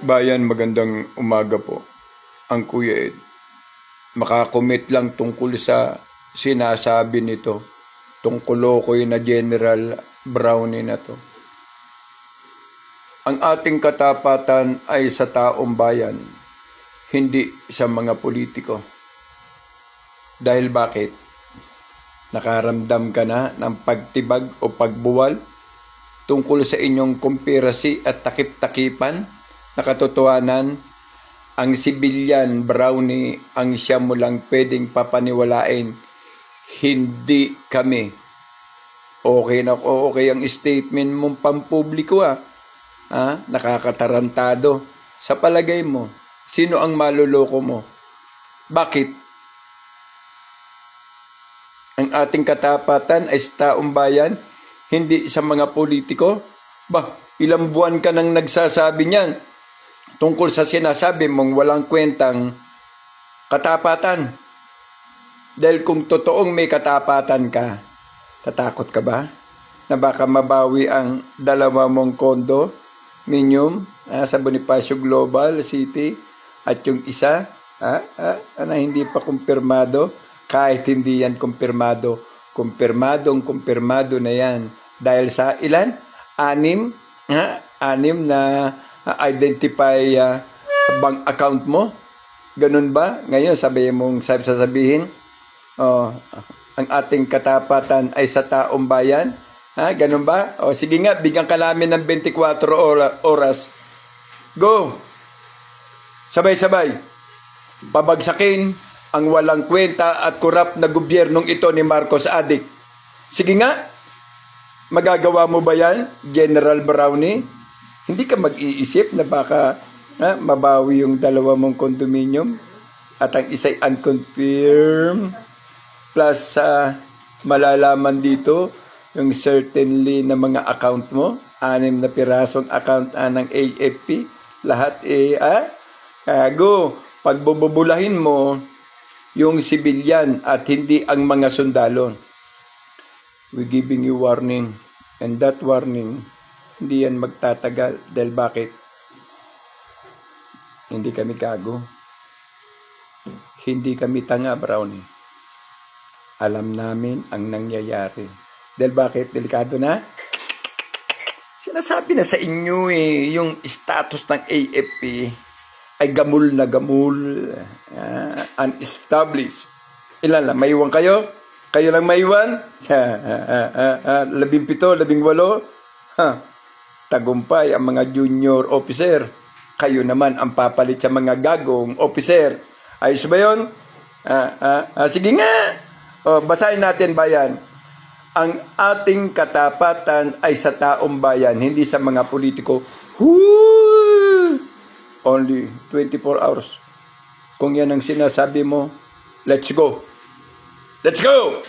Bayan, magandang umaga po. Ang Kuya Ed, makakomment lang tungkol sa sinasabi nito, tungkolokoy na General Brownie na to. Ang ating katapatan ay sa taong bayan, hindi sa mga politiko. Dahil bakit? Nakaramdam ka na ng pagtibag o pagbuwal tungkol sa inyong conspiracy at takip-takipan na katotohanan, ang civilian Brownie ang siya mo lang pwedeng papaniwalain, hindi kami. Okay na okay ang statement mong pampubliko nakakatarantado. Sa palagay mo, sino ang maluloko mo? Bakit? Ang ating katapatan ay sa taong bayan, hindi sa mga politiko? Ilang buwan ka nang nagsasabi niyan tungkol sa sinasabi mong walang kwentang katapatan. Dahil kung totoong may katapatan ka, tatakot ka ba na baka mabawi ang dalawa mong kondo, Minium, sa Bonifacio Global City, at yung isa na hindi pa kumpirmado? Kahit hindi yan kumpirmado, kumpirmado na yan. Dahil sa ilan? Anim na identify bank account mo. Ganun ba? Ngayon sasabihin, ang ating katapatan ay sa taong bayan. Ganun ba? Sige nga, bigyan ka namin ng 24 oras. Go! Sabay-sabay. Pabagsakin ang walang kwenta at korap na gobyernong ito ni Marcos Adik. Sige nga, magagawa mo ba yan, General Brownie? Hindi ka mag-iisip na baka mabawi yung dalawa mong condominium at ang isa'y unconfirmed, plus malalaman dito yung certainly na mga account mo, 6 na pirasong account ng AFP, lahat pagbubulahin mo yung civilian at hindi ang mga sundalo. We giving you warning, and that warning hindi yan magtatagal. Dahil bakit? Hindi kami gago. Hindi kami tanga, Brownie. Alam namin ang nangyayari. Dahil bakit? Delikado na? Sinasabi na sa inyo yung status ng AFP ay gamul na gamul. Unestablished. Ilan lang? Maiwan kayo? Kayo lang maiwan? 17, 18? Tagumpay ang mga junior officer. Kayo naman ang papalit sa mga gagong officer. Ayos ba yun? Sige nga. Basahin natin, bayan. Ang ating katapatan ay sa taong bayan, hindi sa mga politiko. Only 24 hours. Kung yan ang sinasabi mo, let's go. Let's go!